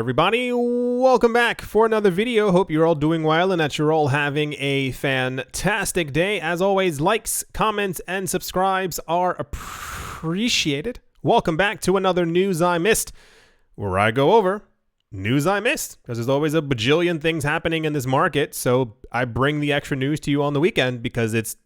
everybody, welcome back for another video. Hope you're all doing well and that you're all having a fantastic day. As always, likes, comments, and subscribes are appreciated. Welcome back to another News I Missed, where I go over news I missed, because there's always a bajillion things happening in this market, so I bring the extra news to you on the weekend because it's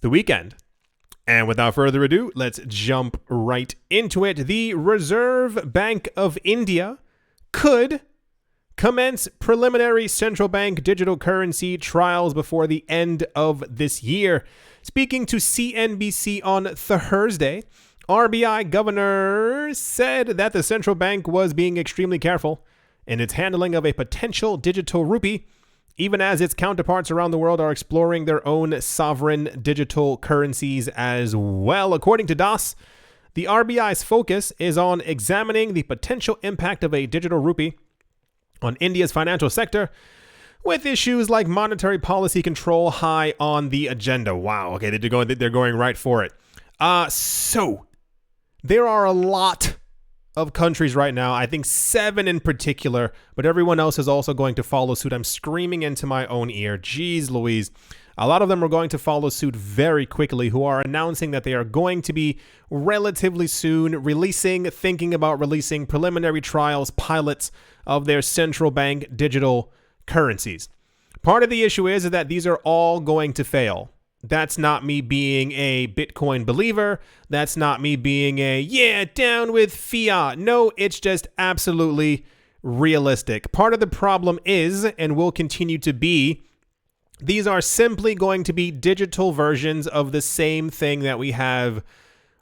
the weekend. And without further ado, let's jump right into it. The Reserve Bank of India could commence preliminary central bank digital currency trials before the end of this year. Speaking to CNBC on Thursday, RBI governor said that the central bank was being extremely careful in its handling of a potential digital rupee, even as its counterparts around the world are exploring their own sovereign digital currencies as well. According to DOS, the RBI's focus is on examining the potential impact of a digital rupee on India's financial sector, with issues like monetary policy control high on the agenda. Wow, okay, they're going right for it. So there are a lot of countries right now, I think 7 in particular, but everyone else is also going to follow suit. I'm screaming into my own ear. Jeez Louise. A lot of them are going to follow suit very quickly, who are announcing that they are going to be relatively soon thinking about releasing preliminary trials, pilots of their central bank digital currencies. Part of the issue is that these are all going to fail. That's not me being a Bitcoin believer. That's not me being down with fiat. No, it's just absolutely realistic. Part of the problem is, and will continue to be, these are simply going to be digital versions of the same thing that we have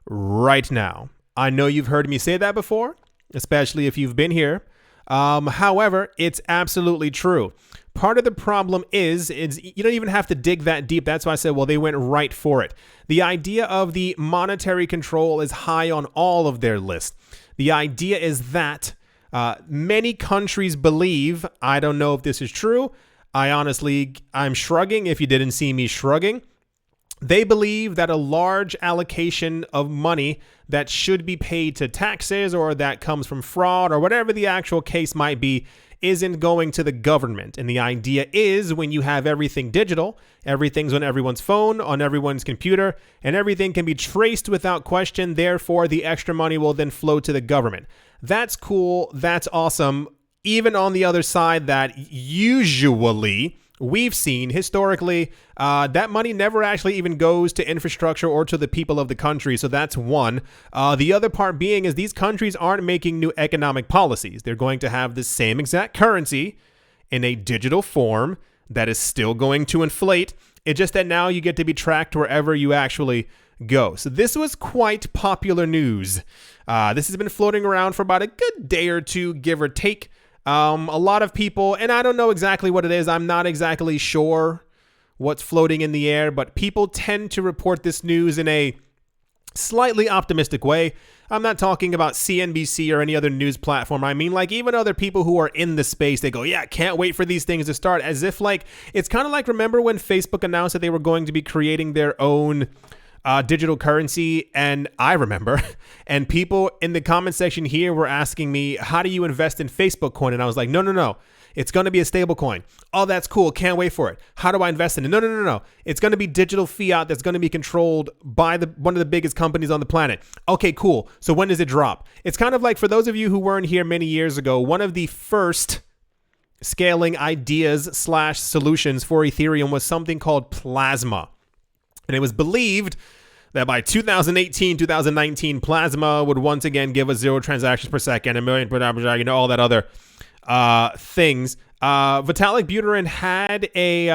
right now. I know you've heard me say that before, especially if you've been here. However, it's absolutely true. Part of the problem is you don't even have to dig that deep. That's why I said, well, they went right for it. The idea of the monetary control is high on all of their lists. The idea is that many countries believe, I don't know if this is true. I'm shrugging if you didn't see me shrugging. They believe that a large allocation of money that should be paid to taxes or that comes from fraud or whatever the actual case might be isn't going to the government. And the idea is, when you have everything digital, everything's on everyone's phone, on everyone's computer, and everything can be traced without question. Therefore, the extra money will then flow to the government. That's cool. That's awesome. Even on the other side, that usually we've seen historically, that money never actually even goes to infrastructure or to the people of the country. So that's one. The other part being is these countries aren't making new economic policies. They're going to have the same exact currency in a digital form that is still going to inflate. It's just that now you get to be tracked wherever you actually go. So this was quite popular news. This has been floating around for about a good day or two, give or take. A lot of people, and I don't know exactly what it is. I'm not exactly sure what's floating in the air, but people tend to report this news in a slightly optimistic way. I'm not talking about CNBC or any other news platform. I mean, like, even other people who are in the space, they go, yeah, can't wait for these things to start. As if, like, it's kind of like, remember when Facebook announced that they were going to be creating their own digital currency? And I remember, and people in the comment section here were asking me, how do you invest in Facebook coin? And I was like, no, it's going to be a stable coin. Oh, that's cool. Can't wait for it. How do I invest in it? No. It's going to be digital fiat that's going to be controlled by one of the biggest companies on the planet. Okay, cool. So when does it drop? It's kind of like, for those of you who weren't here many years ago, one of the first scaling ideas / solutions for Ethereum was something called Plasma. And it was believed that by 2018, 2019, Plasma would once again give us 0 transactions per second, a million per hour, all that other things. Vitalik Buterin had a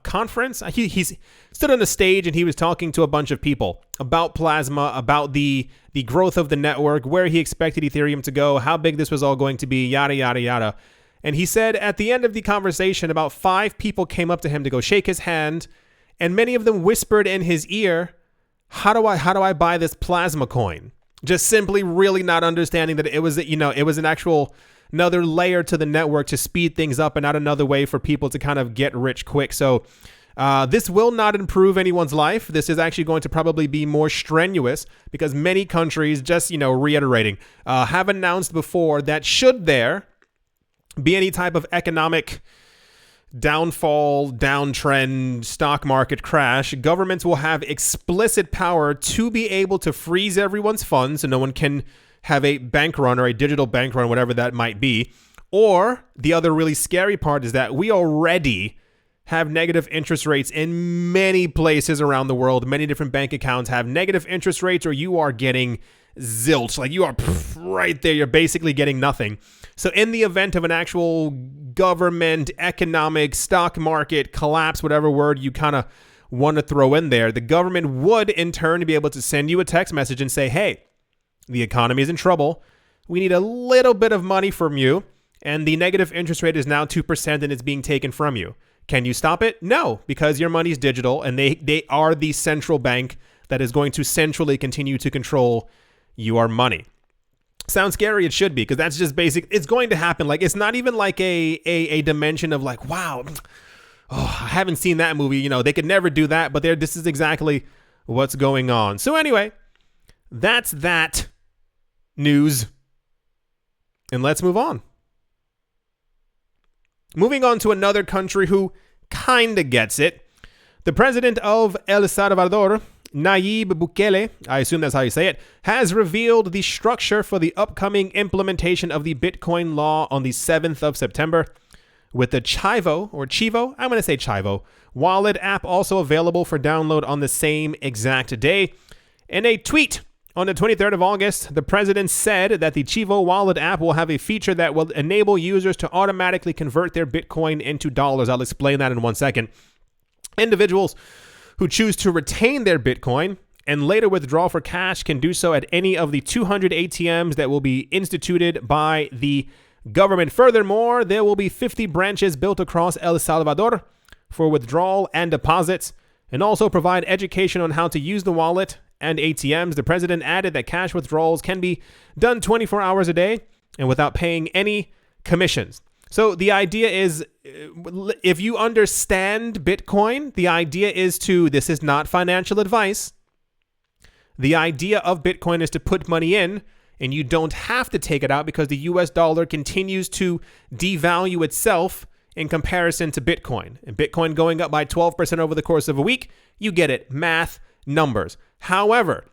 conference. He stood on a stage and he was talking to a bunch of people about Plasma, about the growth of the network, where he expected Ethereum to go, how big this was all going to be, yada, yada, yada. And he said at the end of the conversation, about 5 people came up to him to go shake his hand. And many of them whispered in his ear, how do I buy this Plasma coin? Just simply really not understanding that it was an actual another layer to the network to speed things up and not another way for people to kind of get rich quick. So This will not improve anyone's life. This is actually going to probably be more strenuous because many countries, just, reiterating, have announced before that should there be any type of economic downfall, downtrend, stock market crash, governments will have explicit power to be able to freeze everyone's funds so no one can have a bank run or a digital bank run, whatever that might be. Or the other really scary part is that we already have negative interest rates in many places around the world. Many different bank accounts have negative interest rates, or you are getting zilch. Like you are right there. You're basically getting nothing. So in the event of an actual government, economic, stock market collapse, whatever word you kind of want to throw in there, the government would in turn be able to send you a text message and say, hey, the economy is in trouble. We need a little bit of money from you. And the negative interest rate is now 2% and it's being taken from you. Can you stop it? No, because your money's digital and they are the central bank that is going to centrally continue to control your money. Sounds scary? It should be, because that's just basic. It's going to happen. Like, it's not even like a dimension of like, wow, I haven't seen that movie. They could never do that, but this is exactly what's going on. So anyway, that's that news. And let's move on. Moving on to another country who kind of gets it. The president of El Salvador, Nayib Bukele, I assume that's how you say it, has revealed the structure for the upcoming implementation of the Bitcoin law on the 7th of September. With the Chivo, I'm going to say Chivo, wallet app also available for download on the same exact day. In a tweet on the 23rd of August, the president said that the Chivo wallet app will have a feature that will enable users to automatically convert their Bitcoin into dollars. I'll explain that in 1 second. Individuals who choose to retain their Bitcoin and later withdraw for cash can do so at any of the 200 ATMs that will be instituted by the government. Furthermore, there will be 50 branches built across El Salvador for withdrawal and deposits, and also provide education on how to use the wallet and ATMs. The president added that cash withdrawals can be done 24 hours a day and without paying any commissions. So the idea is, if you understand Bitcoin, the idea is this is not financial advice. The idea of Bitcoin is to put money in and you don't have to take it out because the US dollar continues to devalue itself in comparison to Bitcoin. And Bitcoin going up by 12% over the course of a week, you get it, math, numbers. However,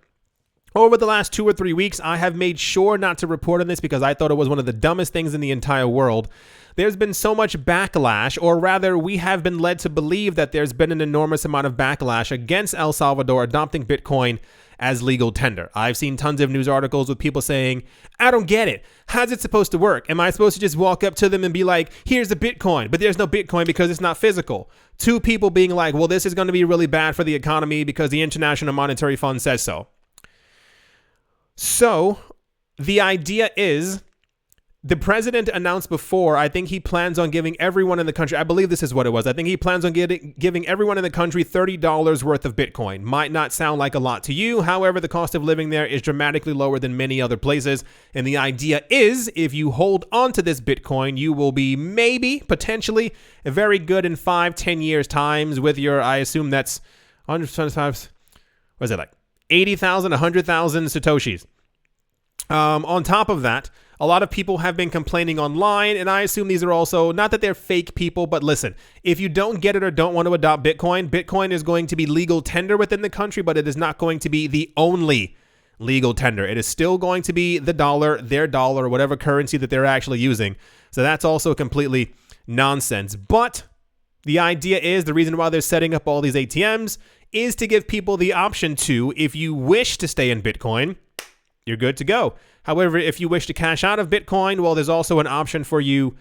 over the last 2 or 3 weeks, I have made sure not to report on this because I thought it was one of the dumbest things in the entire world. There's been so much backlash, or rather, we have been led to believe that there's been an enormous amount of backlash against El Salvador adopting Bitcoin as legal tender. I've seen tons of news articles with people saying, I don't get it. How's it supposed to work? Am I supposed to just walk up to them and be like, here's the Bitcoin, but there's no Bitcoin because it's not physical? Two people being like, well, this is going to be really bad for the economy because the International Monetary Fund says so. So the idea is, the president announced before, I think he plans on giving everyone in the country, I believe this is what it was, I think he plans on giving everyone in the country $30 worth of Bitcoin. Might not sound like a lot to you. However, the cost of living there is dramatically lower than many other places. And the idea is, if you hold on to this Bitcoin, you will be potentially very good in 5-10 years times with your, I assume that's 125, what is it, like 80,000, 100,000 Satoshis. On top of that, a lot of people have been complaining online, and I assume these are also, not that they're fake people, but listen, if you don't get it or don't want to adopt Bitcoin, Bitcoin is going to be legal tender within the country, but it is not going to be the only legal tender. It is still going to be the dollar, their dollar, whatever currency that they're actually using. So that's also completely nonsense. But the idea is, the reason why they're setting up all these ATMs is to give people the option to, if you wish to stay in Bitcoin, you're good to go. However, if you wish to cash out of Bitcoin, well, there's also an option for you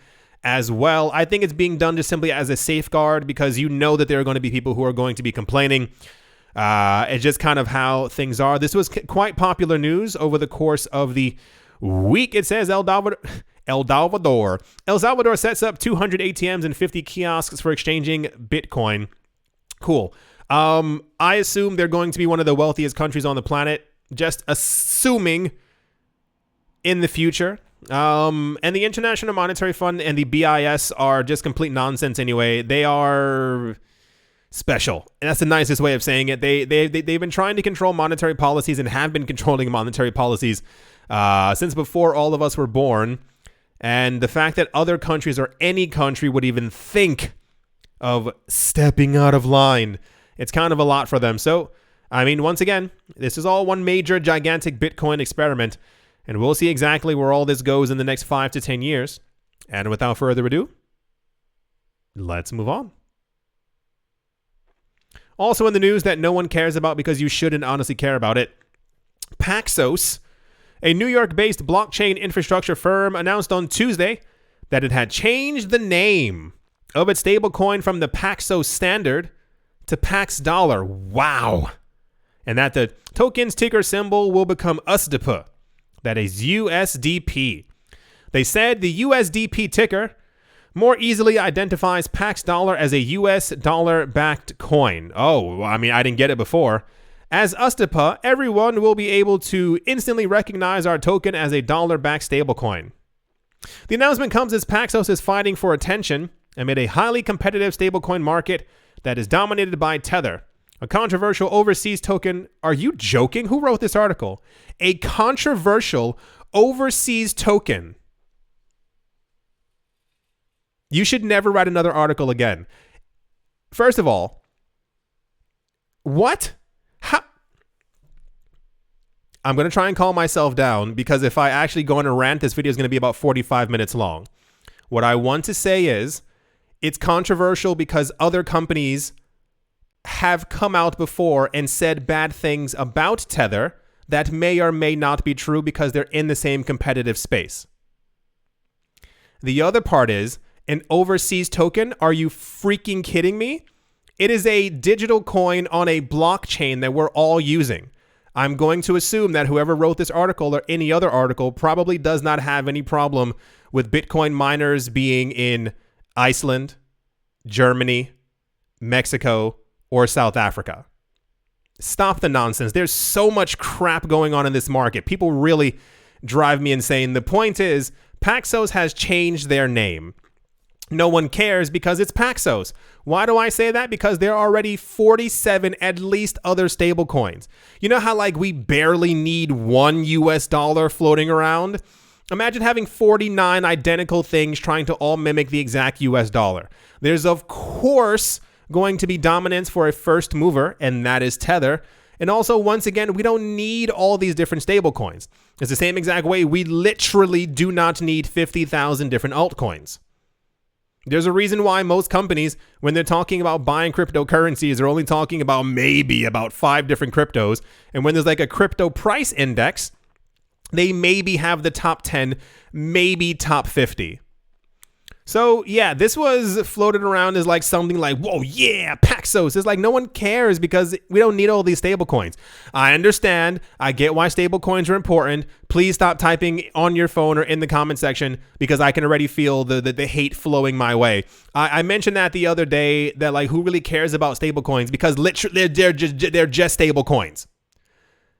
as well. I think it's being done just simply as a safeguard because you know that there are going to be people who are going to be complaining. It's just kind of how things are. This was quite popular news over the course of the week. It says El Salvador sets up 200 ATMs and 50 kiosks for exchanging Bitcoin. Cool. I assume they're going to be one of the wealthiest countries on the planet. Just assuming in the future. And the International Monetary Fund and the BIS are just complete nonsense anyway. They are special. And that's the nicest way of saying it. They've been trying to control monetary policies and have been controlling monetary policies since before all of us were born. And the fact that other countries or any country would even think of stepping out of line, it's kind of a lot for them. So, I mean, once again, this is all one major gigantic Bitcoin experiment, and we'll see exactly where all this goes in the next 5 to 10 years. And without further ado, let's move on. Also in the news that no one cares about because you shouldn't honestly care about it, Paxos, a New York-based blockchain infrastructure firm, announced on Tuesday that it had changed the name of its stablecoin from the Paxos Standard to Pax Dollar. Wow. And that the token's ticker symbol will become USDP. That is USDP. They said the USDP ticker more easily identifies Pax Dollar as a US dollar-backed coin. Oh, I mean, I didn't get it before. As USDP, everyone will be able to instantly recognize our token as a dollar-backed stablecoin. The announcement comes as Paxos is fighting for attention amid a highly competitive stablecoin market that is dominated by Tether, a controversial overseas token. Are you joking? Who wrote this article? A controversial overseas token. You should never write another article again. First of all, what? How? I'm going to try and calm myself down because if I actually go on a rant, this video is going to be about 45 minutes long. What I want to say is it's controversial because other companies have come out before and said bad things about Tether that may or may not be true because they're in the same competitive space. The other part is an overseas token. Are you freaking kidding me? It is a digital coin on a blockchain that we're all using. I'm going to assume that whoever wrote this article or any other article probably does not have any problem with Bitcoin miners being in Iceland, Germany, Mexico, or South Africa. Stop the nonsense. There's so much crap going on in this market. People really drive me insane. The point is, Paxos has changed their name. No one cares because it's Paxos. Why do I say that? Because there are already 47 at least other stable coins. You know how like we barely need one US dollar floating around? Imagine having 49 identical things trying to all mimic the exact US dollar. There's of course going to be dominance for a first mover, and that is Tether. And also, once again, we don't need all these different stable coins. It's the same exact way we literally do not need 50,000 different altcoins. There's a reason why most companies, when they're talking about buying cryptocurrencies, are only talking about maybe about 5 different cryptos. And when there's like a crypto price index, they maybe have the top 10, maybe top 50. So yeah, this was floated around as like something like, whoa, yeah, Paxos. It's like no one cares because we don't need all these stable coins. I understand. I get why stable coins are important. Please stop typing on your phone or in the comment section because I can already feel the hate flowing my way. I mentioned that the other day that like who really cares about stable coins because literally they're just stable coins.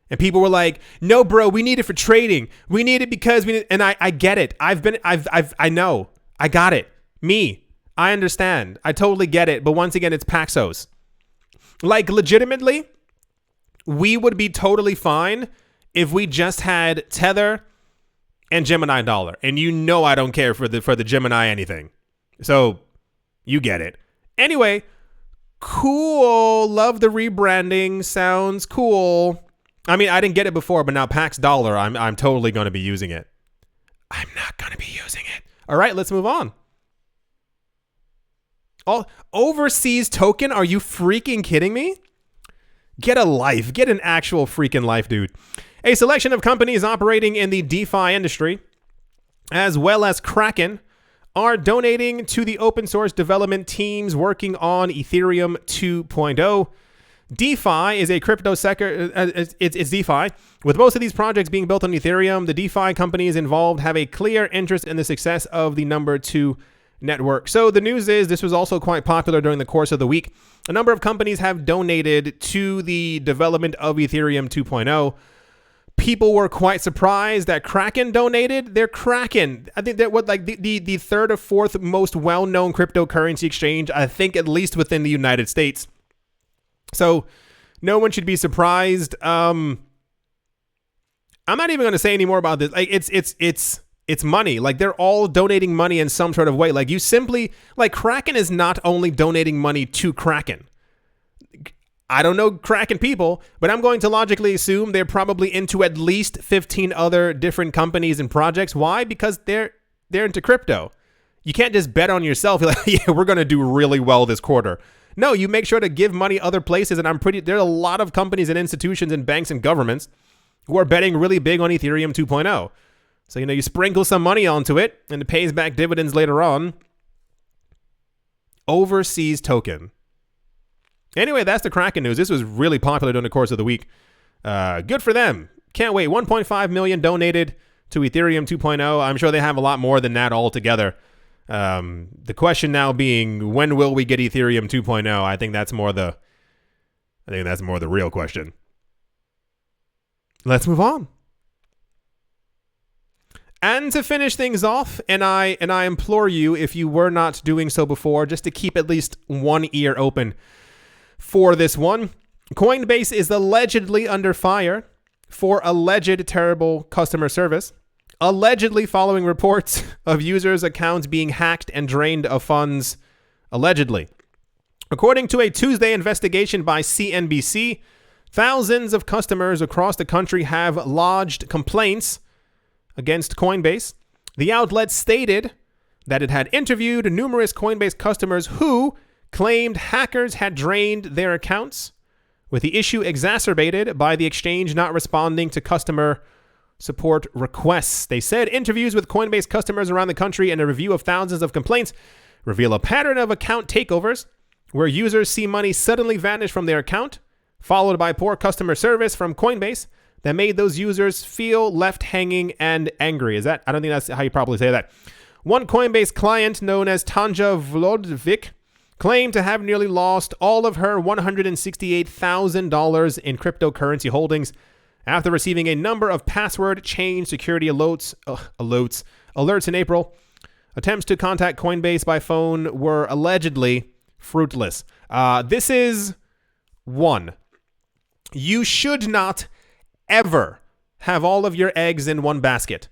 And people were like, no, bro, we need it for trading. We need it because we need, and I get it. I know. I got it. I understand. I totally get it. But once again, it's Paxos. Like legitimately, we would be totally fine if we just had Tether and Gemini Dollar. And you know I don't care for the Gemini anything. So you get it. Anyway, cool. Love the rebranding. Sounds cool. I mean, I didn't get it before, but now Pax Dollar, I'm totally going to be using it. I'm not going to be using it. All right, let's move on. Oh, overseas token? Are you freaking kidding me? Get a life. Get an actual freaking life, dude. A selection of companies operating in the DeFi industry, as well as Kraken, are donating to the open source development teams working on Ethereum 2.0. DeFi is a crypto sector. It's DeFi. With most of these projects being built on Ethereum, the DeFi companies involved have a clear interest in the success of the number 2 network. So the news is this was also quite popular during the course of the week. A number of companies have donated to the development of Ethereum 2.0. People were quite surprised that Kraken donated. They're Kraken. I think they're what like the third or fourth most well-known cryptocurrency exchange, I think at least within the United States. So no one should be surprised. I'm not even going to say any more about this. Like it's money. Like they're all donating money in some sort of way. Like you simply, like Kraken is not only donating money to Kraken. I don't know Kraken people, but I'm going to logically assume they're probably into at least 15 other different companies and projects. Why? Because they're into crypto. You can't just bet on yourself. You're like, yeah, we're going to do really well this quarter. No, you make sure to give money other places. And there are a lot of companies and institutions and banks and governments who are betting really big on Ethereum 2.0. So, you sprinkle some money onto it and it pays back dividends later on. Overseas token. Anyway, that's the Kraken news. This was really popular during the course of the week. Good for them. Can't wait. 1.5 million donated to Ethereum 2.0. I'm sure they have a lot more than that altogether. The question now being, when will we get Ethereum 2.0? I think that's more the real question. Let's move on. And to finish things off, and I implore you, if you were not doing so before, just to keep at least one ear open for this one. Coinbase is allegedly under fire for alleged terrible customer service, allegedly following reports of users' accounts being hacked and drained of funds, allegedly. According to a Tuesday investigation by CNBC, thousands of customers across the country have lodged complaints against Coinbase. The outlet stated that it had interviewed numerous Coinbase customers who claimed hackers had drained their accounts, with the issue exacerbated by the exchange not responding to customer support requests. They said interviews with Coinbase customers around the country and a review of thousands of complaints reveal a pattern of account takeovers where users see money suddenly vanish from their account, followed by poor customer service from Coinbase that made those users feel left hanging and angry. I don't think that's how you probably say that. One Coinbase client known as Tanja Vlodvik claimed to have nearly lost all of her $168,000 in cryptocurrency holdings after receiving a number of password change security alerts in April. Attempts to contact Coinbase by phone were allegedly fruitless. This is one. You should not ever have all of your eggs in one basket.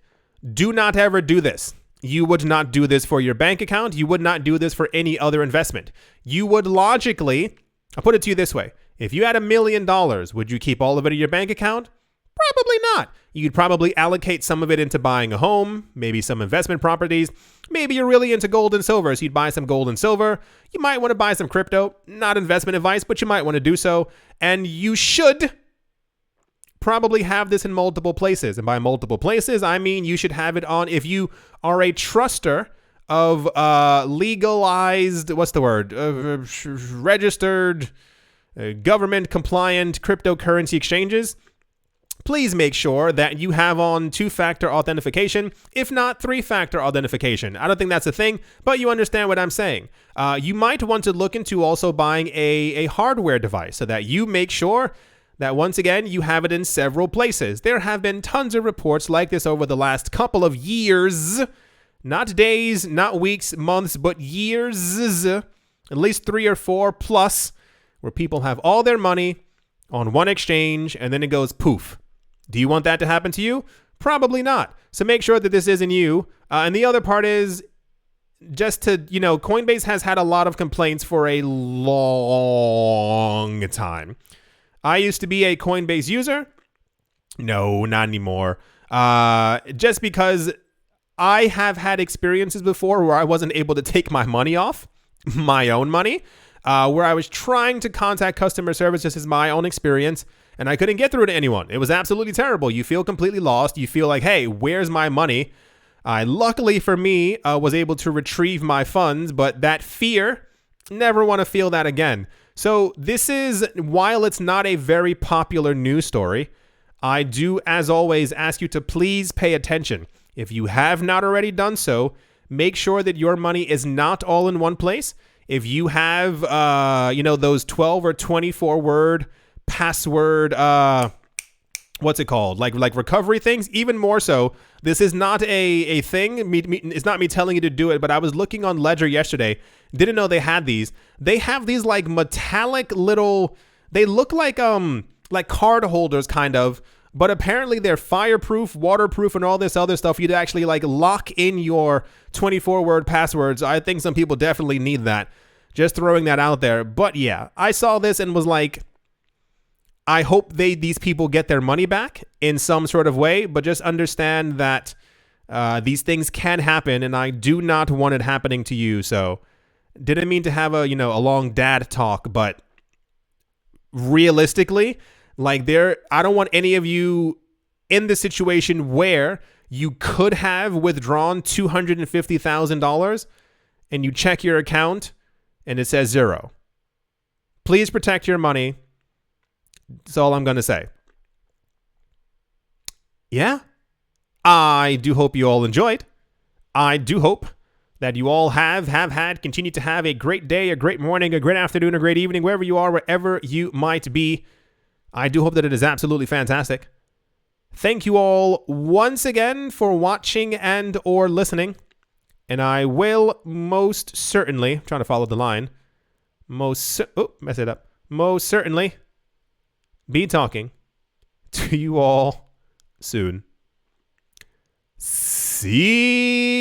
Do not ever do this. You would not do this for your bank account. You would not do this for any other investment. You would logically, I'll put it to you this way. If you had $1 million, would you keep all of it in your bank account? Probably not. You'd probably allocate some of it into buying a home, maybe some investment properties. Maybe you're really into gold and silver, so you'd buy some gold and silver. You might want to buy some crypto. Not investment advice, but you might want to do so. And you should probably have this in multiple places. And by multiple places, I mean you should have it on, if you are a truster of legalized, registered, government compliant cryptocurrency exchanges, please make sure that you have on 2-factor authentication, if not 3-factor authentication. I don't think that's a thing, but you understand what I'm saying. You might want to look into also buying a hardware device so that you make sure that once again, you have it in several places. There have been tons of reports like this over the last couple of years, not days, not weeks, months, but years, at least 3 or 4 plus, where people have all their money on one exchange and then it goes poof. Do you want that to happen to you? Probably not. So make sure that this isn't you. And the other part is just to, Coinbase has had a lot of complaints for a long time. I used to be a Coinbase user. No, not anymore. Just because I have had experiences before where I wasn't able to take my money off, my own money, where I was trying to contact customer service. This is my own experience, and I couldn't get through to anyone. It was absolutely terrible. You feel completely lost. You feel like, hey, where's my money? I, luckily for me, was able to retrieve my funds, but that fear, never want to feel that again. So this is, while it's not a very popular news story, I do, as always, ask you to please pay attention. If you have not already done so, make sure that your money is not all in one place. If you have, those 12 or 24 word password, what's it called? Like recovery things, even more so. This is not a thing. It's not me telling you to do it, but I was looking on Ledger yesterday. Didn't know they had these. They have these like metallic little, They look like card holders kind of, but apparently they're fireproof, waterproof, and all this other stuff. You'd actually like lock in your 24-word passwords. I think some people definitely need that. Just throwing that out there. But yeah, I saw this and was like, I hope these people get their money back in some sort of way, but just understand that these things can happen, and I do not want it happening to you. So didn't mean to have a long dad talk, but realistically, like I don't want any of you in the situation where you could have withdrawn $250,000 and you check your account and it says 0. Please protect your money. That's all I'm going to say. Yeah. I do hope you all enjoyed. I do hope that you all have had, continue to have a great day, a great morning, a great afternoon, a great evening, wherever you are, wherever you might be. I do hope that it is absolutely fantastic. Thank you all once again for watching and or listening. And I will most certainly, I'm trying to follow the line, most certainly be talking to you all soon. See